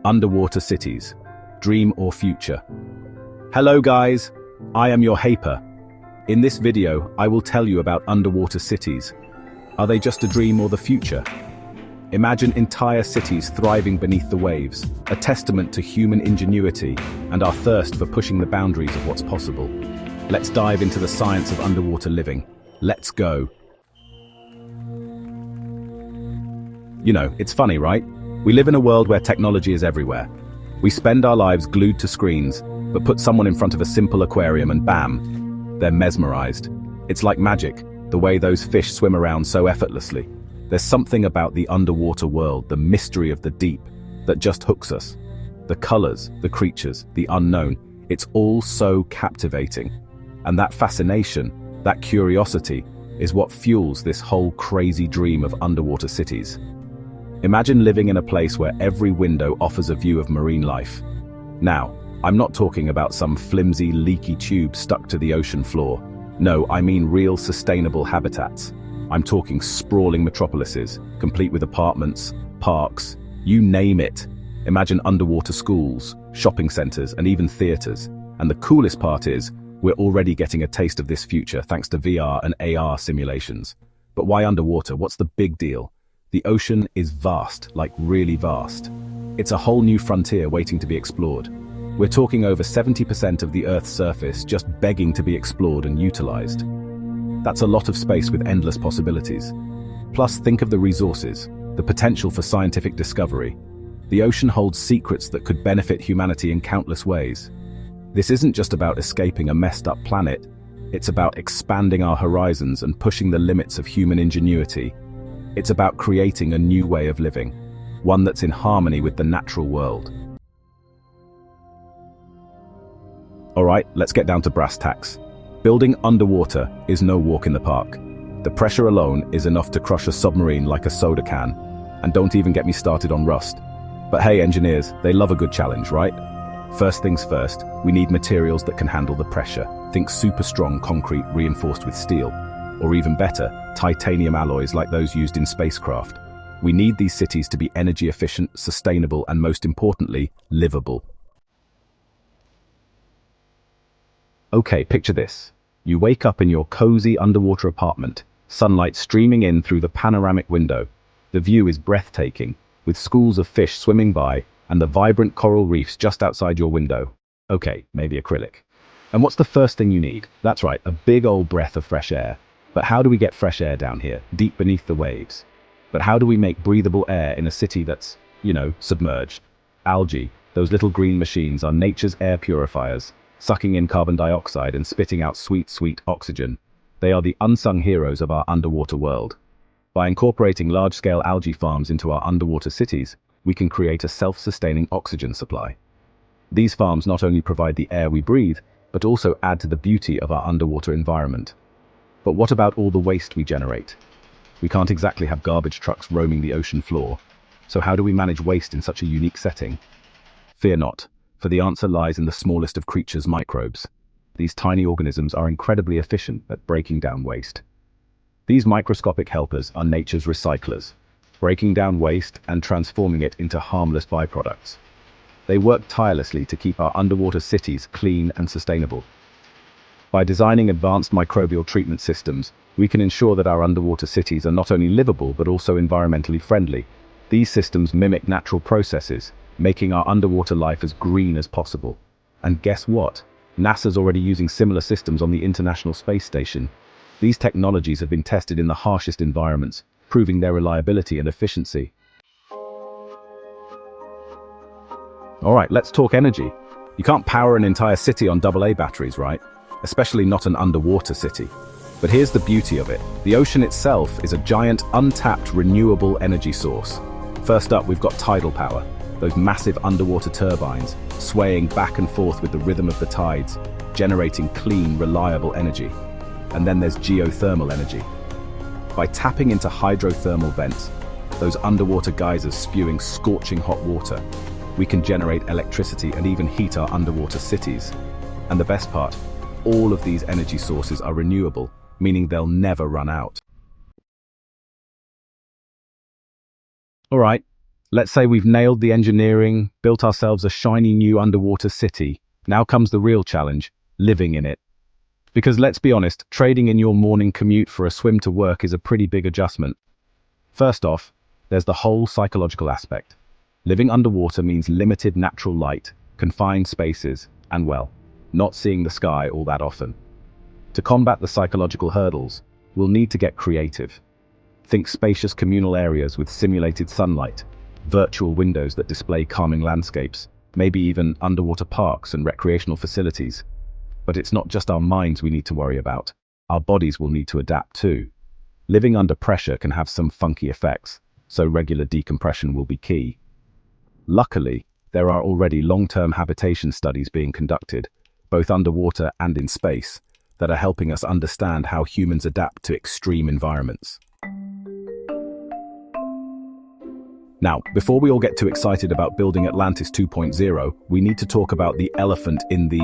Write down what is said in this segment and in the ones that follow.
Underwater cities, dream or future. Hello guys, I am your Haiper. In this video, I will tell you about underwater cities. Are they just a dream or the future? Imagine entire cities thriving beneath the waves, a testament to human ingenuity and our thirst for pushing the boundaries of what's possible. Let's dive into the science of underwater living. Let's go. You know, it's funny, right? We live in a world where technology is everywhere. We spend our lives glued to screens, but put someone in front of a simple aquarium and bam, they're mesmerized. It's like magic, the way those fish swim around so effortlessly. There's something about the underwater world, the mystery of the deep, that just hooks us. The colors, the creatures, the unknown, it's all so captivating. And that fascination, that curiosity, is what fuels this whole crazy dream of underwater cities. Imagine living in a place where every window offers a view of marine life. Now, I'm not talking about some flimsy, leaky tube stuck to the ocean floor. No, I mean real sustainable habitats. I'm talking sprawling metropolises, complete with apartments, parks, you name it. Imagine underwater schools, shopping centers, and even theaters. And the coolest part is, we're already getting a taste of this future thanks to VR and AR simulations. But why underwater? What's the big deal? The ocean is vast, like really vast. It's a whole new frontier waiting to be explored. We're talking over 70% of the Earth's surface just begging to be explored and utilized. That's a lot of space with endless possibilities. Plus, think of the resources, the potential for scientific discovery. The ocean holds secrets that could benefit humanity in countless ways. This isn't just about escaping a messed up planet, it's about expanding our horizons and pushing the limits of human ingenuity. It's about creating a new way of living, one that's in harmony with the natural world. Alright, let's get down to brass tacks. Building underwater is no walk in the park. The pressure alone is enough to crush a submarine like a soda can. And don't even get me started on rust. But hey engineers, they love a good challenge, right? First things first, we need materials that can handle the pressure. Think super strong concrete reinforced with steel. Or even better, titanium alloys like those used in spacecraft. We need these cities to be energy efficient, sustainable, and most importantly, livable. Okay, picture this. You wake up in your cozy underwater apartment, sunlight streaming in through the panoramic window. The view is breathtaking, with schools of fish swimming by and the vibrant coral reefs just outside your window. Okay, maybe acrylic. And what's the first thing you need? That's right, a big old breath of fresh air. But how do we get fresh air down here, deep beneath the waves? But how do we make breathable air in a city that's, submerged? Algae, those little green machines, are nature's air purifiers, sucking in carbon dioxide and spitting out sweet, sweet oxygen. They are the unsung heroes of our underwater world. By incorporating large-scale algae farms into our underwater cities, we can create a self-sustaining oxygen supply. These farms not only provide the air we breathe, but also add to the beauty of our underwater environment. But what about all the waste we generate? We can't exactly have garbage trucks roaming the ocean floor. So how do we manage waste in such a unique setting? Fear not, for the answer lies in the smallest of creatures, microbes. These tiny organisms are incredibly efficient at breaking down waste. These microscopic helpers are nature's recyclers, breaking down waste and transforming it into harmless byproducts. They work tirelessly to keep our underwater cities clean and sustainable. By designing advanced microbial treatment systems, we can ensure that our underwater cities are not only livable but also environmentally friendly. These systems mimic natural processes, making our underwater life as green as possible. And guess what? NASA's already using similar systems on the International Space Station. These technologies have been tested in the harshest environments, proving their reliability and efficiency. Alright, let's talk energy. You can't power an entire city on AA batteries, right? Especially not an underwater city. But here's the beauty of it. The ocean itself is a giant, untapped, renewable energy source. First up, we've got tidal power. Those massive underwater turbines, swaying back and forth with the rhythm of the tides, generating clean, reliable energy. And then there's geothermal energy. By tapping into hydrothermal vents, those underwater geysers spewing scorching hot water, we can generate electricity and even heat our underwater cities. And the best part, all of these energy sources are renewable, meaning they'll never run out. Alright, Let's say we've nailed the engineering, built ourselves a shiny new underwater city. Now comes the real challenge, living in it. Because let's be honest, trading in your morning commute for a swim to work is a pretty big adjustment. First off, there's the whole psychological aspect. Living underwater means limited natural light, confined spaces, and well, not seeing the sky all that often. To combat the psychological hurdles, we'll need to get creative. Think spacious communal areas with simulated sunlight, virtual windows that display calming landscapes, maybe even underwater parks and recreational facilities. But it's not just our minds we need to worry about. Our bodies will need to adapt too. Living under pressure can have some funky effects, so regular decompression will be key. Luckily, there are already long-term habitation studies being conducted, both underwater and in space, that are helping us understand how humans adapt to extreme environments. Now, before we all get too excited about building Atlantis 2.0, we need to talk about the elephant in the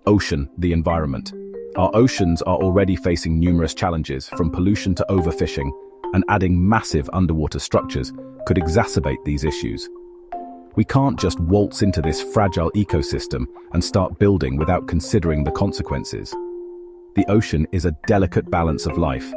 ocean, the environment. Our oceans are already facing numerous challenges, from pollution to overfishing, and adding massive underwater structures could exacerbate these issues. We can't just waltz into this fragile ecosystem and start building without considering the consequences. The ocean is a delicate balance of life,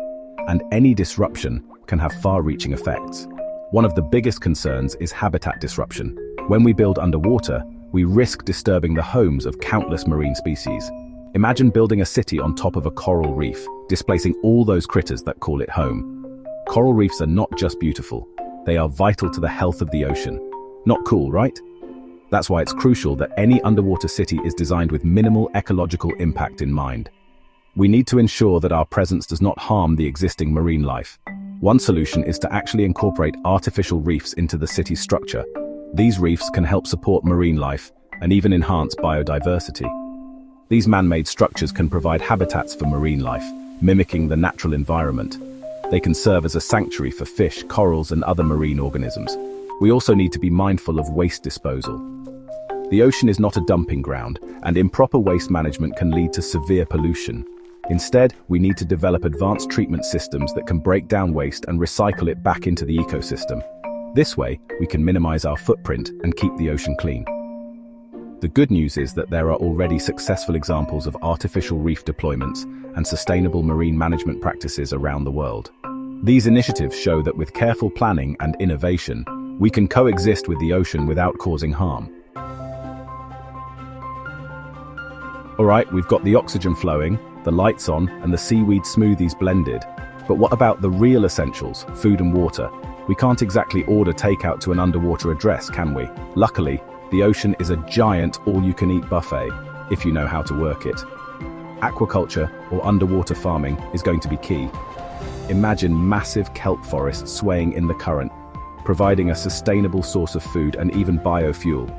and any disruption can have far-reaching effects. One of the biggest concerns is habitat disruption. When we build underwater, we risk disturbing the homes of countless marine species. Imagine building a city on top of a coral reef, displacing all those critters that call it home. Coral reefs are not just beautiful, they are vital to the health of the ocean. Not cool, right? That's why it's crucial that any underwater city is designed with minimal ecological impact in mind. We need to ensure that our presence does not harm the existing marine life. One solution is to actually incorporate artificial reefs into the city's structure. These reefs can help support marine life and even enhance biodiversity. These man-made structures can provide habitats for marine life, mimicking the natural environment. They can serve as a sanctuary for fish, corals, and other marine organisms. We also need to be mindful of waste disposal. The ocean is not a dumping ground, and improper waste management can lead to severe pollution. Instead, we need to develop advanced treatment systems that can break down waste and recycle it back into the ecosystem. This way, we can minimize our footprint and keep the ocean clean. The good news is that there are already successful examples of artificial reef deployments and sustainable marine management practices around the world. These initiatives show that with careful planning and innovation, we can coexist with the ocean without causing harm. Alright, we've got the oxygen flowing, the lights on, and the seaweed smoothies blended. But what about the real essentials, food and water? We can't exactly order takeout to an underwater address, can we? Luckily, the ocean is a giant all-you-can-eat buffet, if you know how to work it. Aquaculture, or underwater farming, is going to be key. Imagine massive kelp forests swaying in the current, providing a sustainable source of food and even biofuel.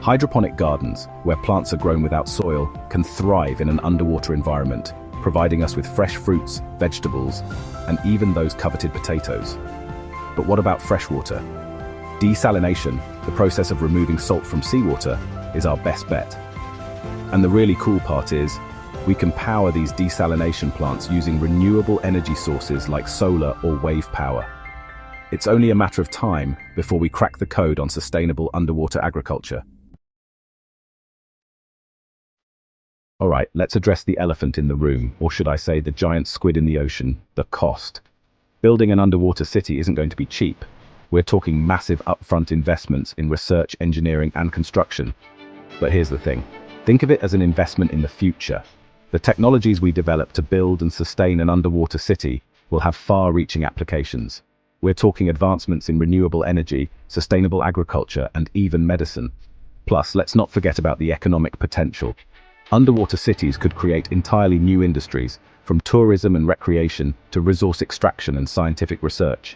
Hydroponic gardens, where plants are grown without soil, can thrive in an underwater environment, providing us with fresh fruits, vegetables, and even those coveted potatoes. But what about freshwater? Desalination, the process of removing salt from seawater, is our best bet. And the really cool part is, we can power these desalination plants using renewable energy sources like solar or wave power. It's only a matter of time before we crack the code on sustainable underwater agriculture. Alright, let's address the elephant in the room, or should I say the giant squid in the ocean, the cost. Building an underwater city isn't going to be cheap. We're talking massive upfront investments in research, engineering, and construction. But here's the thing. Think of it as an investment in the future. The technologies we develop to build and sustain an underwater city will have far-reaching applications. We're talking advancements in renewable energy, sustainable agriculture, and even medicine. Plus, let's not forget about the economic potential. Underwater cities could create entirely new industries, from tourism and recreation to resource extraction and scientific research.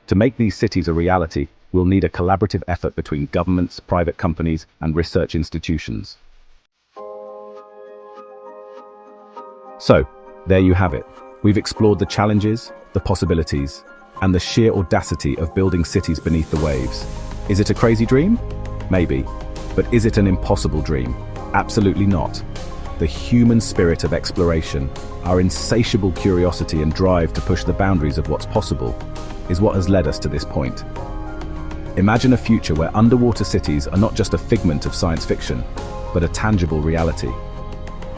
To make these cities a reality, we'll need a collaborative effort between governments, private companies, and research institutions. So, there you have it. We've explored the challenges, the possibilities, and the sheer audacity of building cities beneath the waves. Is it a crazy dream? Maybe. But is it an impossible dream? Absolutely not. The human spirit of exploration, our insatiable curiosity and drive to push the boundaries of what's possible, is what has led us to this point. Imagine a future where underwater cities are not just a figment of science fiction, but a tangible reality.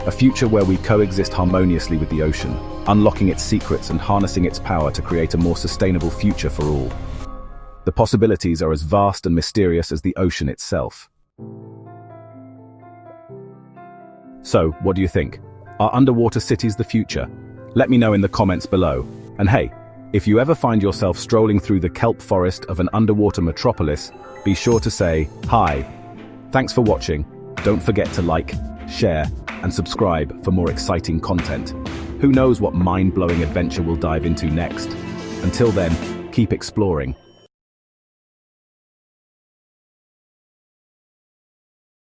A future where we coexist harmoniously with the ocean, unlocking its secrets and harnessing its power to create a more sustainable future for all. The possibilities are as vast and mysterious as the ocean itself. So, what do you think? Are underwater cities the future? Let me know in the comments below. And hey, if you ever find yourself strolling through the kelp forest of an underwater metropolis, be sure to say hi. Thanks for watching. Don't forget to like, share, and subscribe for more exciting content. Who knows what mind-blowing adventure we'll dive into next? Until then, keep exploring